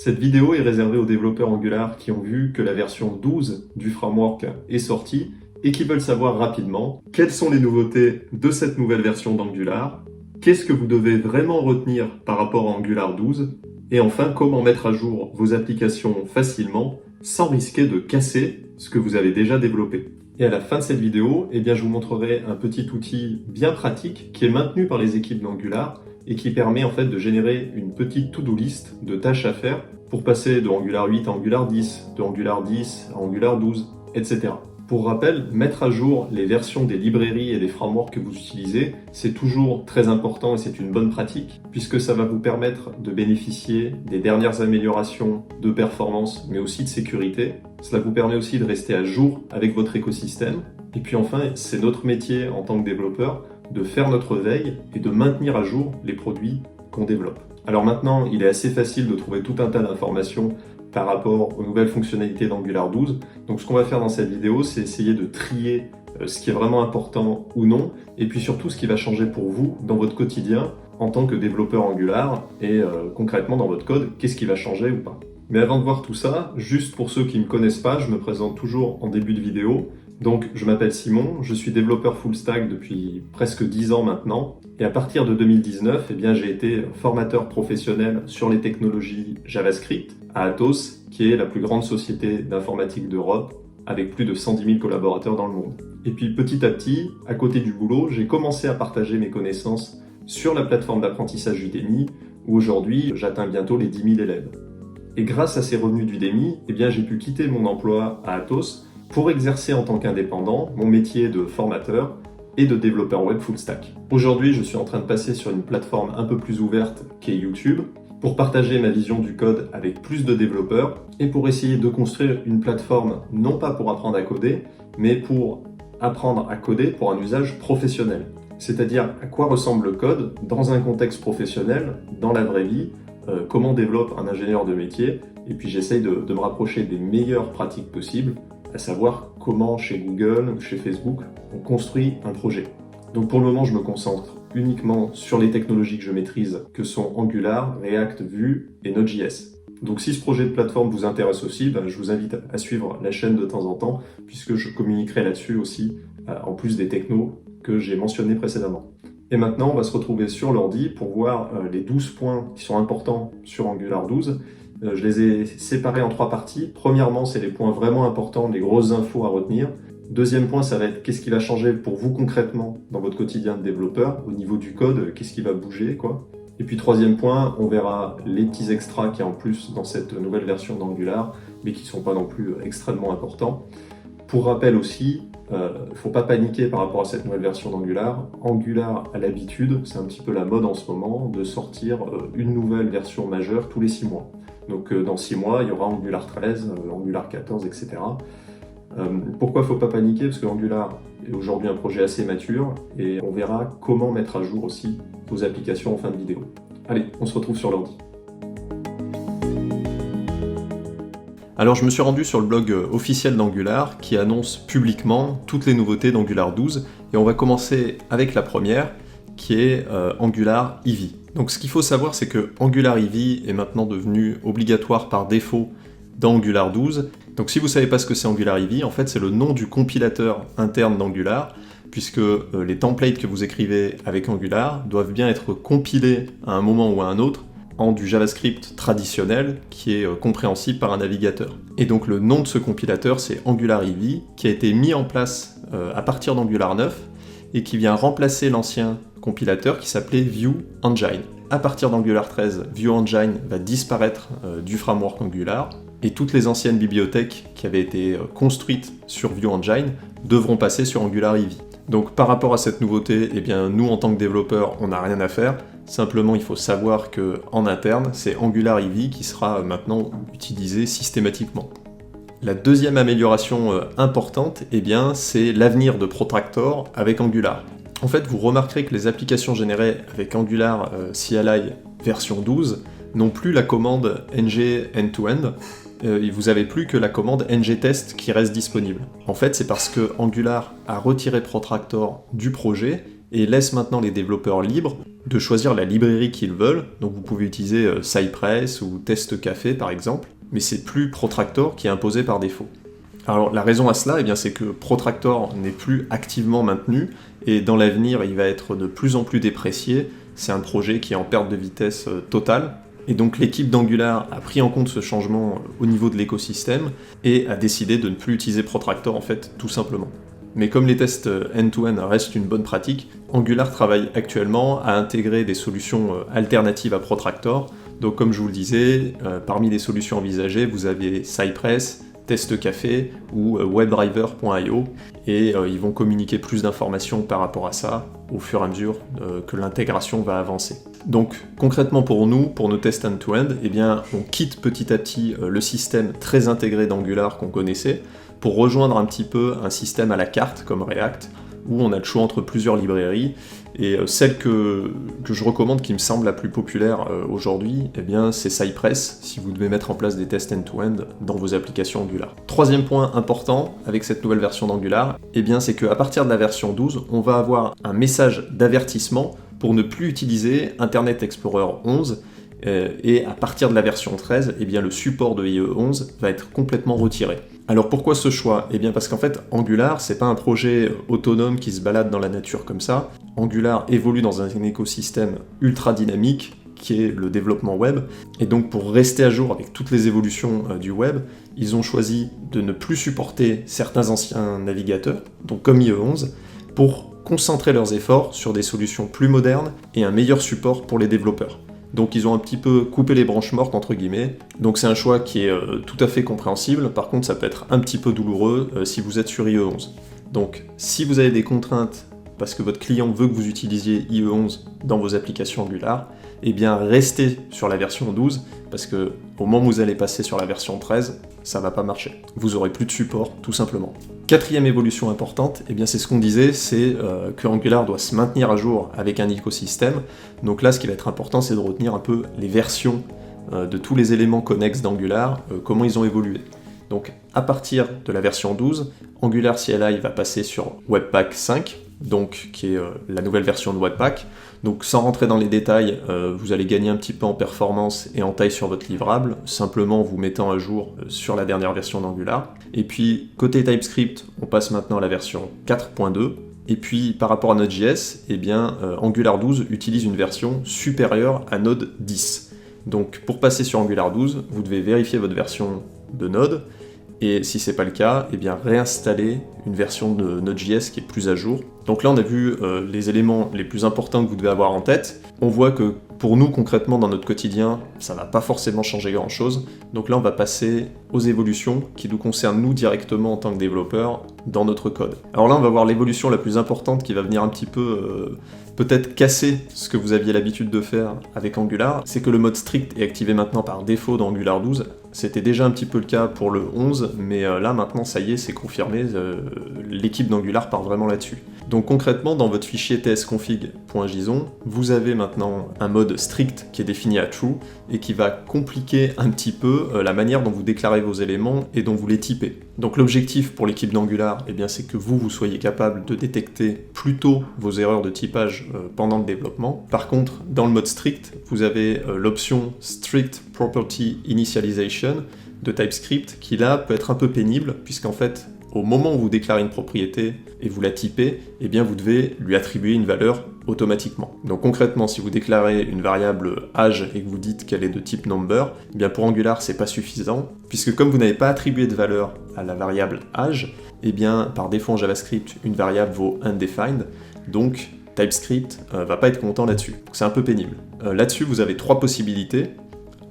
Cette vidéo est réservée aux développeurs Angular qui ont vu que la version 12 du framework est sortie et qui veulent savoir rapidement quelles sont les nouveautés de cette nouvelle version d'Angular, qu'est-ce que vous devez vraiment retenir par rapport à Angular 12, et enfin comment mettre à jour vos applications facilement sans risquer de casser ce que vous avez déjà développé. Et à la fin de cette vidéo, je vous montrerai un petit outil bien pratique qui est maintenu par les équipes d'Angular et qui permet en fait de générer une petite to-do list de tâches à faire pour passer de Angular 8 à Angular 10, de Angular 10 à Angular 12, etc. Pour rappel, mettre à jour les versions des librairies et des frameworks que vous utilisez, c'est toujours très important et c'est une bonne pratique, puisque ça va vous permettre de bénéficier des dernières améliorations de performance, mais aussi de sécurité. Cela vous permet aussi de rester à jour avec votre écosystème. Et puis enfin, c'est notre métier en tant que développeur de faire notre veille et de maintenir à jour les produits qu'on développe. Alors maintenant, il est assez facile de trouver tout un tas d'informations par rapport aux nouvelles fonctionnalités d'Angular 12. Donc ce qu'on va faire dans cette vidéo, c'est essayer de trier ce qui est vraiment important ou non, et puis surtout ce qui va changer pour vous dans votre quotidien en tant que développeur Angular, et concrètement dans votre code, qu'est-ce qui va changer ou pas. Mais avant de voir tout ça, juste pour ceux qui ne me connaissent pas, je me présente toujours en début de vidéo. Donc je m'appelle Simon, je suis développeur full stack depuis presque 10 ans maintenant, et à partir de 2019, j'ai été formateur professionnel sur les technologies JavaScript à Atos, qui est la plus grande société d'informatique d'Europe, avec plus de 110 000 collaborateurs dans le monde. Et puis petit à petit, à côté du boulot, j'ai commencé à partager mes connaissances sur la plateforme d'apprentissage Udemy, où aujourd'hui j'atteins bientôt les 10 000 élèves. Et grâce à ces revenus d'Udemy, j'ai pu quitter mon emploi à Atos pour exercer en tant qu'indépendant mon métier de formateur et de développeur web full stack. Aujourd'hui, je suis en train de passer sur une plateforme un peu plus ouverte qu'est YouTube pour partager ma vision du code avec plus de développeurs et pour essayer de construire une plateforme non pas pour apprendre à coder, mais pour apprendre à coder pour un usage professionnel. C'est-à-dire à quoi ressemble le code dans un contexte professionnel, dans la vraie vie, comment développe un ingénieur de métier, et puis j'essaye de me rapprocher des meilleures pratiques possibles, à savoir comment chez Google, chez Facebook, on construit un projet. Donc pour le moment, je me concentre uniquement sur les technologies que je maîtrise, que sont Angular, React, Vue et Node.js. Donc si ce projet de plateforme vous intéresse aussi, je vous invite à suivre la chaîne de temps en temps, puisque je communiquerai là-dessus aussi, en plus des technos que j'ai mentionnés précédemment. Et maintenant, on va se retrouver sur l'ordi pour voir les 12 points qui sont importants sur Angular 12. Je les ai séparés en 3 parties. Premièrement, c'est les points vraiment importants, les grosses infos à retenir. Deuxième point, ça va être qu'est-ce qui va changer pour vous concrètement dans votre quotidien de développeur, au niveau du code, qu'est-ce qui va bouger, quoi. Et puis troisième point, on verra les petits extras qu'il y a en plus dans cette nouvelle version d'Angular, mais qui ne sont pas non plus extrêmement importants. Pour rappel aussi, il ne faut pas paniquer par rapport à cette nouvelle version d'Angular. Angular a l'habitude, c'est un petit peu la mode en ce moment, de sortir une nouvelle version majeure tous les 6 mois. Donc dans 6 mois, il y aura Angular 13, Angular 14, etc. Pourquoi il ne faut pas paniquer? Parce que Angular est aujourd'hui un projet assez mature et on verra comment mettre à jour aussi vos applications en fin de vidéo. Allez, on se retrouve sur l'ordi. Alors je me suis rendu sur le blog officiel d'Angular qui annonce publiquement toutes les nouveautés d'Angular 12 et on va commencer avec la première qui est Angular Eevee. Donc ce qu'il faut savoir, c'est que Angular Eevee est maintenant devenu obligatoire par défaut dans Angular 12. Donc si vous ne savez pas ce que c'est Angular Eevee, en fait c'est le nom du compilateur interne d'Angular, puisque les templates que vous écrivez avec Angular doivent bien être compilés à un moment ou à un autre en du JavaScript traditionnel qui est compréhensible par un navigateur. Et donc le nom de ce compilateur, c'est Angular Eevee, qui a été mis en place à partir d'Angular 9 et qui vient remplacer l'ancien compilateur qui s'appelait Vue Engine. À partir d'Angular 13, Vue Engine va disparaître du framework Angular et toutes les anciennes bibliothèques qui avaient été construites sur Vue Engine devront passer sur Angular Eevee. Donc par rapport à cette nouveauté, nous en tant que développeurs, on n'a rien à faire. Simplement, il faut savoir qu'en interne, c'est Angular Eevee qui sera maintenant utilisé systématiquement. La deuxième amélioration importante, c'est l'avenir de Protractor avec Angular. En fait, vous remarquerez que les applications générées avec Angular CLI version 12 n'ont plus la commande ng end-to-end, vous n'avez plus que la commande ng-test qui reste disponible. En fait, c'est parce que Angular a retiré Protractor du projet et laisse maintenant les développeurs libres de choisir la librairie qu'ils veulent. Donc vous pouvez utiliser Cypress ou TestCafe par exemple, mais c'est plus Protractor qui est imposé par défaut. Alors la raison à cela, eh bien, c'est que Protractor n'est plus activement maintenu, et dans l'avenir il va être de plus en plus déprécié. C'est un projet qui est en perte de vitesse totale, et donc l'équipe d'Angular a pris en compte ce changement au niveau de l'écosystème, et a décidé de ne plus utiliser Protractor en fait, tout simplement. Mais comme les tests end-to-end restent une bonne pratique, Angular travaille actuellement à intégrer des solutions alternatives à Protractor. Donc comme je vous le disais, parmi les solutions envisagées, vous avez Cypress, TestCafe ou WebDriver.io, et ils vont communiquer plus d'informations par rapport à ça au fur et à mesure que l'intégration va avancer. Donc concrètement pour nous, pour nos tests end-to-end, eh bien, on quitte petit à petit le système très intégré d'Angular qu'on connaissait pour rejoindre un petit peu un système à la carte comme React, où on a le choix entre plusieurs librairies, et celle que je recommande, qui me semble la plus populaire aujourd'hui, eh bien c'est Cypress, si vous devez mettre en place des tests end-to-end dans vos applications Angular. Troisième point important avec cette nouvelle version d'Angular, eh bien c'est qu'à partir de la version 12, on va avoir un message d'avertissement pour ne plus utiliser Internet Explorer 11, et à partir de la version 13, eh bien le support de IE 11 va être complètement retiré. Alors pourquoi ce choix? Eh bien parce qu'en fait Angular c'est pas un projet autonome qui se balade dans la nature comme ça. Angular évolue dans un écosystème ultra dynamique qui est le développement web, et donc pour rester à jour avec toutes les évolutions du web, ils ont choisi de ne plus supporter certains anciens navigateurs, donc comme IE11, pour concentrer leurs efforts sur des solutions plus modernes et un meilleur support pour les développeurs. Donc ils ont un petit peu coupé les branches mortes entre guillemets, donc c'est un choix qui est tout à fait compréhensible. Par contre ça peut être un petit peu douloureux si vous êtes sur IE11. Donc si vous avez des contraintes parce que votre client veut que vous utilisiez IE11 dans vos applications Angular, eh bien restez sur la version 12, parce que au moment où vous allez passer sur la version 13, ça va pas marcher. Vous aurez plus de support, tout simplement. Quatrième évolution importante, eh bien c'est ce qu'on disait, c'est que Angular doit se maintenir à jour avec un écosystème. Donc là, ce qui va être important, c'est de retenir un peu les versions de tous les éléments connexes d'Angular, comment ils ont évolué. Donc à partir de la version 12, Angular CLI va passer sur Webpack 5, donc qui est la nouvelle version de Webpack. Donc sans rentrer dans les détails, vous allez gagner un petit peu en performance et en taille sur votre livrable, simplement en vous mettant à jour sur la dernière version d'Angular. Et puis côté TypeScript, on passe maintenant à la version 4.2. Et puis par rapport à Node.js, eh bien, Angular 12 utilise une version supérieure à Node 10. Donc pour passer sur Angular 12, vous devez vérifier votre version de Node, et si c'est pas le cas, eh bien réinstaller une version de Node.js qui est plus à jour. Donc là on a vu les éléments les plus importants que vous devez avoir en tête. On voit que pour nous concrètement dans notre quotidien, ça va pas forcément changer grand chose. Donc là on va passer aux évolutions qui nous concernent nous directement en tant que développeurs dans notre code. Alors là on va voir l'évolution la plus importante qui va venir un petit peu peut-être casser ce que vous aviez l'habitude de faire avec Angular. C'est que le mode strict est activé maintenant par défaut dans Angular 12. C'était déjà un petit peu le cas pour le 11, mais là maintenant ça y est, c'est confirmé, l'équipe d'Angular part vraiment là-dessus. Donc concrètement, dans votre fichier tsconfig.json, vous avez maintenant un mode strict qui est défini à true et qui va compliquer un petit peu la manière dont vous déclarez vos éléments et dont vous les typez. Donc l'objectif pour l'équipe d'Angular, eh bien, c'est que vous soyez capable de détecter plus tôt vos erreurs de typage pendant le développement. Par contre, dans le mode strict, vous avez l'option Strict Property Initialization de TypeScript qui là peut être un peu pénible puisqu'en fait, au moment où vous déclarez une propriété et vous la typez, eh bien vous devez lui attribuer une valeur automatiquement. Donc concrètement, si vous déclarez une variable âge et que vous dites qu'elle est de type number, eh bien pour Angular c'est pas suffisant, puisque comme vous n'avez pas attribué de valeur à la variable âge, eh bien par défaut en JavaScript, une variable vaut undefined, donc TypeScript va pas être content là-dessus. C'est un peu pénible. Là-dessus, vous avez trois possibilités.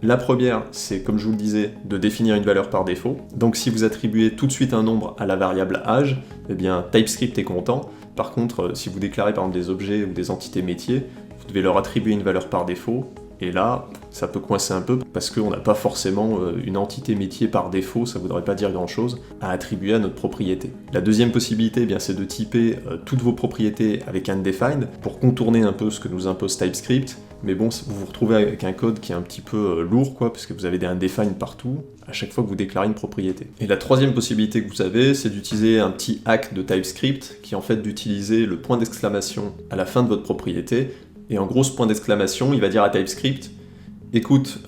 La première, c'est comme je vous le disais, de définir une valeur par défaut. Donc si vous attribuez tout de suite un nombre à la variable âge, eh bien TypeScript est content. Par contre, si vous déclarez par exemple des objets ou des entités métiers, vous devez leur attribuer une valeur par défaut. Et là, ça peut coincer un peu parce qu'on n'a pas forcément une entité métier par défaut, ça ne voudrait pas dire grand-chose, à attribuer à notre propriété. La deuxième possibilité, eh bien, c'est de typer toutes vos propriétés avec undefined pour contourner un peu ce que nous impose TypeScript. Mais bon, vous vous retrouvez avec un code qui est un petit peu lourd, quoi, parce que vous avez des undefined partout à chaque fois que vous déclarez une propriété. Et la troisième possibilité que vous avez, c'est d'utiliser un petit hack de TypeScript qui est en fait d'utiliser le point d'exclamation à la fin de votre propriété Et en gros, ce point d'exclamation, il va dire à TypeScript, écoute,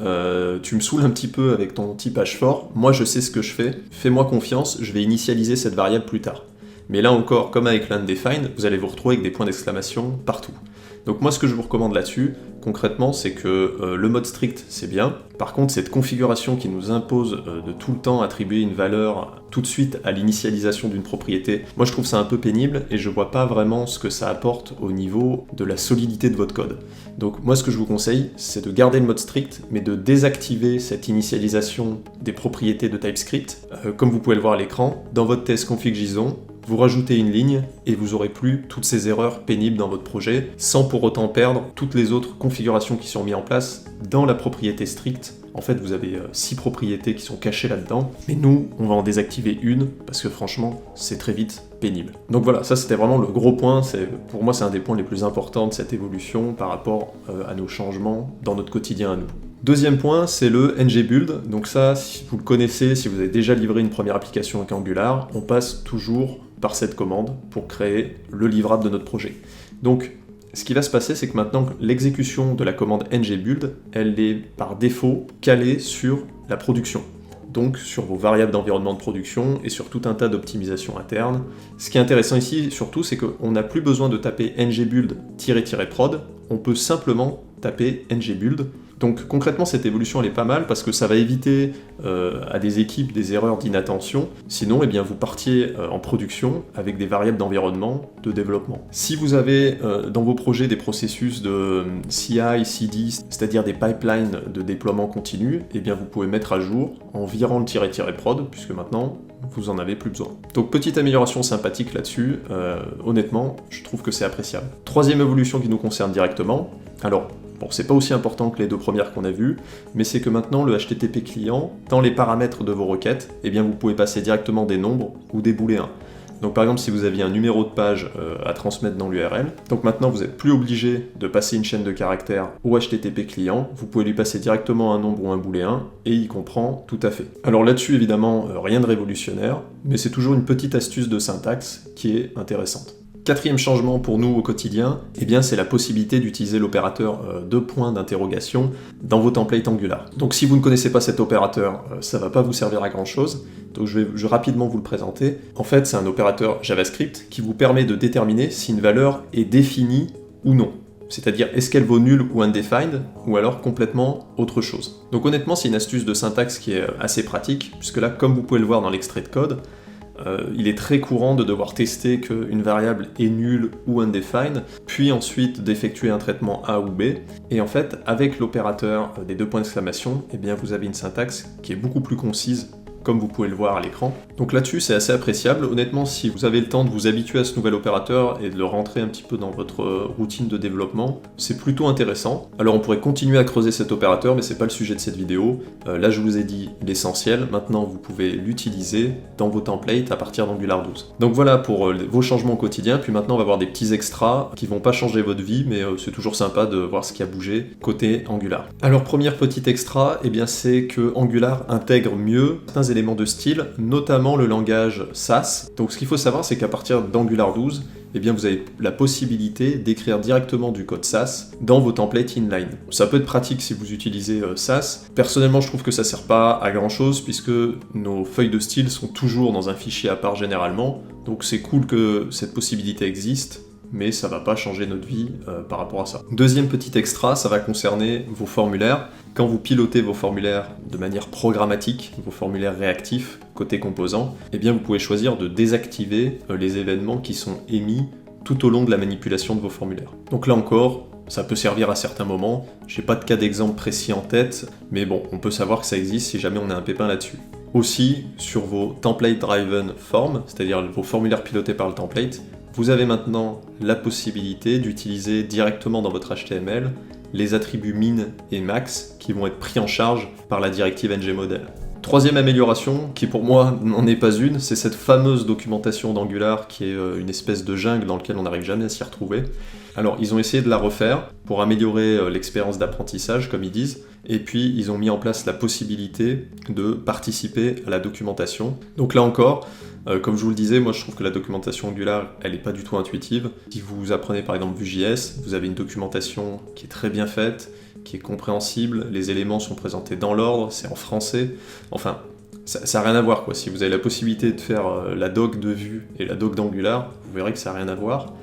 tu me saoules un petit peu avec ton typage fort, moi je sais ce que je fais-moi confiance, je vais initialiser cette variable plus tard. Mais là encore, comme avec l'undefined, vous allez vous retrouver avec des points d'exclamation partout. Donc moi ce que je vous recommande là-dessus, concrètement, c'est que le mode strict c'est bien, par contre cette configuration qui nous impose de tout le temps attribuer une valeur tout de suite à l'initialisation d'une propriété, moi je trouve ça un peu pénible et je vois pas vraiment ce que ça apporte au niveau de la solidité de votre code. Donc moi ce que je vous conseille, c'est de garder le mode strict, mais de désactiver cette initialisation des propriétés de TypeScript. Comme vous pouvez le voir à l'écran, dans votre test config JSON, vous rajoutez une ligne et vous aurez plus toutes ces erreurs pénibles dans votre projet, sans pour autant perdre toutes les autres configurations qui sont mises en place dans la propriété stricte. En fait, vous avez 6 propriétés qui sont cachées là-dedans, mais nous, on va en désactiver une, parce que franchement, c'est très vite pénible. Donc voilà, ça c'était vraiment le gros point, pour moi c'est un des points les plus importants de cette évolution par rapport à nos changements dans notre quotidien à nous. Deuxième point, c'est le ngBuild. Donc ça, si vous le connaissez, si vous avez déjà livré une première application avec Angular, on passe toujours par cette commande pour créer le livrable de notre projet. Donc, ce qui va se passer, c'est que maintenant, l'exécution de la commande ngBuild, elle est par défaut calée sur la production. Donc sur vos variables d'environnement de production et sur tout un tas d'optimisations internes. Ce qui est intéressant ici, surtout, c'est qu'on n'a plus besoin de taper ngbuild-prod, on peut simplement taper ngbuild. Donc concrètement, cette évolution elle est pas mal parce que ça va éviter à des équipes des erreurs d'inattention. Sinon, eh bien, vous partiez en production avec des variables d'environnement de développement. Si vous avez dans vos projets des processus de CI, CD, c'est-à-dire des pipelines de déploiement continu, eh bien, vous pouvez mettre à jour en virant le "-prod, puisque maintenant, vous en avez plus besoin. Donc petite amélioration sympathique là-dessus, honnêtement, je trouve que c'est appréciable. Troisième évolution qui nous concerne directement, alors bon, c'est pas aussi important que les deux premières qu'on a vues, mais c'est que maintenant le HTTP client, dans les paramètres de vos requêtes, eh bien vous pouvez passer directement des nombres ou des booléens. Donc par exemple si vous aviez un numéro de page à transmettre dans l'URL, donc maintenant vous n'êtes plus obligé de passer une chaîne de caractères au HTTP client, vous pouvez lui passer directement un nombre ou un booléen et il comprend tout à fait. Alors là-dessus évidemment rien de révolutionnaire, mais c'est toujours une petite astuce de syntaxe qui est intéressante. Quatrième changement pour nous au quotidien, eh bien c'est la possibilité d'utiliser l'opérateur de points d'interrogation dans vos templates Angular. Donc si vous ne connaissez pas cet opérateur, ça ne va pas vous servir à grand chose, donc je vais rapidement vous le présenter. En fait c'est un opérateur JavaScript qui vous permet de déterminer si une valeur est définie ou non. C'est-à-dire est-ce qu'elle vaut null ou undefined, ou alors complètement autre chose. Donc honnêtement c'est une astuce de syntaxe qui est assez pratique, puisque là comme vous pouvez le voir dans l'extrait de code, il est très courant de devoir tester qu'une variable est nulle ou undefined, puis ensuite d'effectuer un traitement A ou B. Et en fait, avec l'opérateur des deux points d'exclamation, eh bien vous avez une syntaxe qui est beaucoup plus concise, comme vous pouvez le voir à l'écran. Donc là-dessus, c'est assez appréciable. Honnêtement, si vous avez le temps de vous habituer à ce nouvel opérateur et de le rentrer un petit peu dans votre routine de développement, c'est plutôt intéressant. Alors on pourrait continuer à creuser cet opérateur, mais c'est pas le sujet de cette vidéo. Là, je vous ai dit l'essentiel. Maintenant, vous pouvez l'utiliser dans vos templates à partir d'Angular 12. Donc voilà pour vos changements au quotidien. Puis maintenant, on va voir des petits extras qui vont pas changer votre vie, mais c'est toujours sympa de voir ce qui a bougé côté Angular. Alors, premier petit extra, eh bien, c'est que Angular intègre mieux certains éléments de style, notamment le langage Sass. Donc ce qu'il faut savoir, c'est qu'à partir d'Angular 12, eh bien vous avez la possibilité d'écrire directement du code Sass dans vos templates inline. Ça peut être pratique si vous utilisez Sass. Personnellement, je trouve que ça sert pas à grand chose puisque nos feuilles de style sont toujours dans un fichier à part généralement. Donc c'est cool que cette possibilité existe, mais ça va pas changer notre vie par rapport à ça. Deuxième petit extra, ça va concerner vos formulaires. Quand vous pilotez vos formulaires de manière programmatique, vos formulaires réactifs côté composant, eh bien vous pouvez choisir de désactiver les événements qui sont émis tout au long de la manipulation de vos formulaires. Donc là encore, ça peut servir à certains moments. J'ai pas de cas d'exemple précis en tête, mais bon, on peut savoir que ça existe si jamais on a un pépin là-dessus. Aussi, sur vos template driven forms, c'est-à-dire vos formulaires pilotés par le template, vous avez maintenant la possibilité d'utiliser directement dans votre HTML les attributs min et max qui vont être pris en charge par la directive ngModel. Troisième amélioration, qui pour moi n'en est pas une, c'est cette fameuse documentation d'Angular qui est une espèce de jungle dans laquelle on n'arrive jamais à s'y retrouver. Alors ils ont essayé de la refaire pour améliorer l'expérience d'apprentissage comme ils disent, Et puis ils ont mis en place la possibilité de participer à la documentation. Donc là encore, comme je vous le disais, moi je trouve que la documentation Angular, elle n'est pas du tout intuitive. Si vous apprenez par exemple Vue.js, vous avez une documentation qui est très bien faite, qui est compréhensible, les éléments sont présentés dans l'ordre, c'est en français, enfin, ça n'a rien à voir quoi. Si vous avez la possibilité de faire la doc de Vue et la doc d'Angular, vous verrez que ça n'a rien à voir.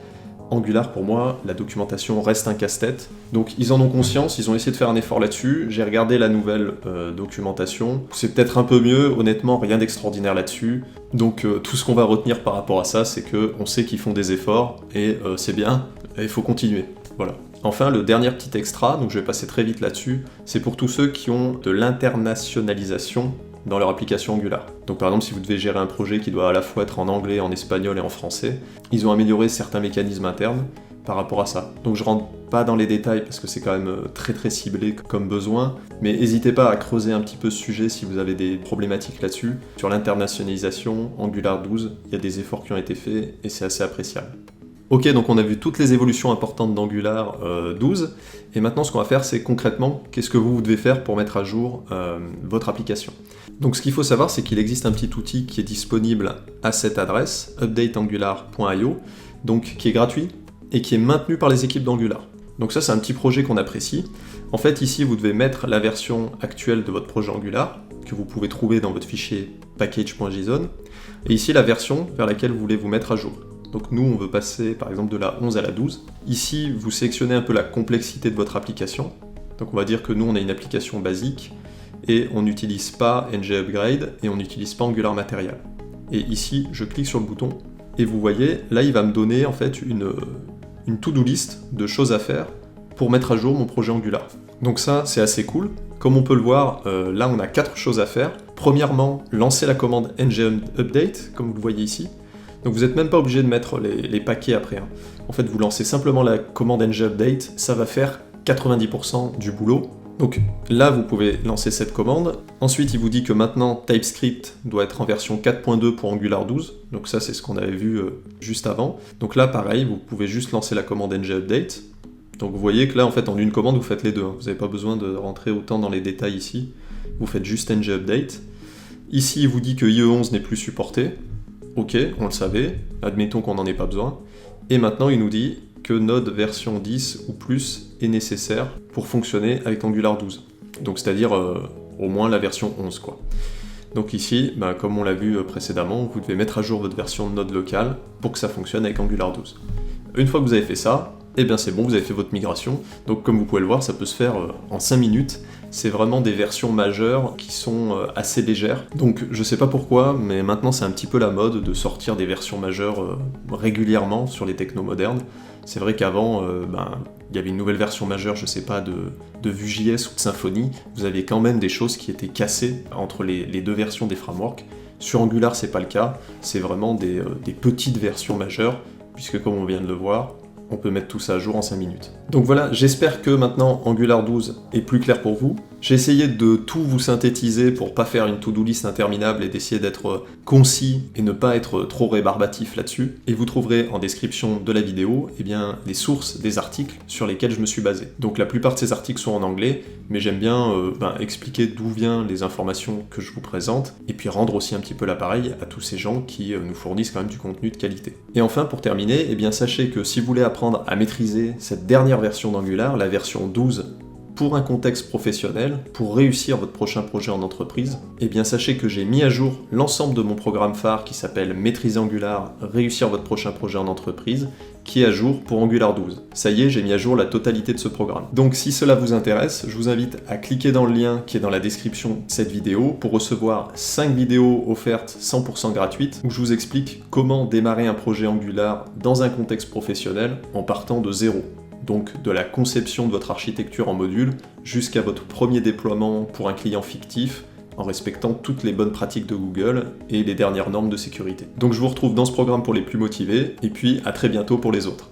Angular, pour moi, la documentation reste un casse-tête. Donc ils en ont conscience, ils ont essayé de faire un effort là-dessus. J'ai regardé la nouvelle documentation. C'est peut-être un peu mieux, honnêtement, rien d'extraordinaire là-dessus. Donc tout ce qu'on va retenir par rapport à ça, c'est qu'on sait qu'ils font des efforts, et c'est bien, et il faut continuer. Voilà. Enfin, le dernier petit extra, donc je vais passer très vite là-dessus, c'est pour tous ceux qui ont de l'internationalisation dans leur application Angular. Donc par exemple, si vous devez gérer un projet qui doit à la fois être en anglais, en espagnol et en français, ils ont amélioré certains mécanismes internes par rapport à ça. Donc je rentre pas dans les détails parce que c'est quand même très très ciblé comme besoin, mais n'hésitez pas à creuser un petit peu ce sujet si vous avez des problématiques là-dessus. Sur l'internationalisation, Angular 12, il y a des efforts qui ont été faits et c'est assez appréciable. Ok, donc on a vu toutes les évolutions importantes d'Angular 12, et maintenant ce qu'on va faire, c'est concrètement, qu'est-ce que vous devez faire pour mettre à jour votre application. Donc ce qu'il faut savoir, c'est qu'il existe un petit outil qui est disponible à cette adresse, updateangular.io, donc qui est gratuit et qui est maintenu par les équipes d'Angular. Donc ça, c'est un petit projet qu'on apprécie. En fait, ici, vous devez mettre la version actuelle de votre projet Angular, que vous pouvez trouver dans votre fichier package.json, et ici la version vers laquelle vous voulez vous mettre à jour. Donc nous, on veut passer par exemple de la 11 à la 12. Ici, vous sélectionnez un peu la complexité de votre application. Donc on va dire que nous, on a une application basique et on n'utilise pas ngUpgrade et on n'utilise pas Angular Material. Et ici, je clique sur le bouton et vous voyez, là, il va me donner en fait une to-do list de choses à faire pour mettre à jour mon projet Angular. Donc ça, c'est assez cool. Comme on peut le voir, là, on a 4 choses à faire. Premièrement, lancer la commande ngUpdate, comme vous le voyez ici. Donc vous n'êtes même pas obligé de mettre les paquets après. Hein. En fait, vous lancez simplement la commande ngUpdate, ça va faire 90% du boulot. Donc là, vous pouvez lancer cette commande. Ensuite, il vous dit que maintenant, TypeScript doit être en version 4.2 pour Angular 12. Donc ça, c'est ce qu'on avait vu juste avant. Donc là, pareil, vous pouvez juste lancer la commande ngUpdate. Donc vous voyez que là, en fait, en une commande, vous faites les deux. Hein. Vous n'avez pas besoin de rentrer autant dans les détails ici. Vous faites juste ngUpdate. Ici, il vous dit que IE11 n'est plus supporté. Ok, on le savait, admettons qu'on n'en ait pas besoin. Et maintenant, il nous dit que Node version 10 ou plus est nécessaire pour fonctionner avec Angular 12. Donc c'est-à-dire au moins la version 11 quoi. Donc ici, comme on l'a vu précédemment, vous devez mettre à jour votre version de Node locale pour que ça fonctionne avec Angular 12. Une fois que vous avez fait ça, eh bien c'est bon, vous avez fait votre migration. Donc comme vous pouvez le voir, ça peut se faire en 5 minutes. C'est vraiment des versions majeures qui sont assez légères. Donc je sais pas pourquoi, mais maintenant c'est un petit peu la mode de sortir des versions majeures régulièrement sur les technos modernes. C'est vrai qu'avant, il y avait une nouvelle version majeure, je sais pas, de Vue.js ou de Symfony. Vous aviez quand même des choses qui étaient cassées entre les deux versions des frameworks. Sur Angular, c'est pas le cas. C'est vraiment des petites versions majeures, puisque comme on vient de le voir, on peut mettre tout ça à jour en 5 minutes. Donc voilà, j'espère que maintenant Angular 12 est plus clair pour vous. J'ai essayé de tout vous synthétiser pour pas faire une to-do list interminable et d'essayer d'être concis et ne pas être trop rébarbatif là-dessus. Et vous trouverez en description de la vidéo les sources des articles sur lesquels je me suis basé. Donc la plupart de ces articles sont en anglais, mais j'aime bien expliquer d'où viennent les informations que je vous présente et puis rendre aussi un petit peu l'appareil à tous ces gens qui nous fournissent quand même du contenu de qualité. Et enfin, pour terminer, sachez que si vous voulez apprendre à maîtriser cette dernière version d'Angular, la version 12, pour un contexte professionnel, pour réussir votre prochain projet en entreprise, sachez que j'ai mis à jour l'ensemble de mon programme phare qui s'appelle Maîtriser Angular, réussir votre prochain projet en entreprise, qui est à jour pour Angular 12. Ça y est, j'ai mis à jour la totalité de ce programme. Donc si cela vous intéresse, je vous invite à cliquer dans le lien qui est dans la description de cette vidéo pour recevoir 5 vidéos offertes 100% gratuites où je vous explique comment démarrer un projet Angular dans un contexte professionnel en partant de zéro. Donc de la conception de votre architecture en module jusqu'à votre premier déploiement pour un client fictif en respectant toutes les bonnes pratiques de Google et les dernières normes de sécurité. Donc je vous retrouve dans ce programme pour les plus motivés et puis à très bientôt pour les autres.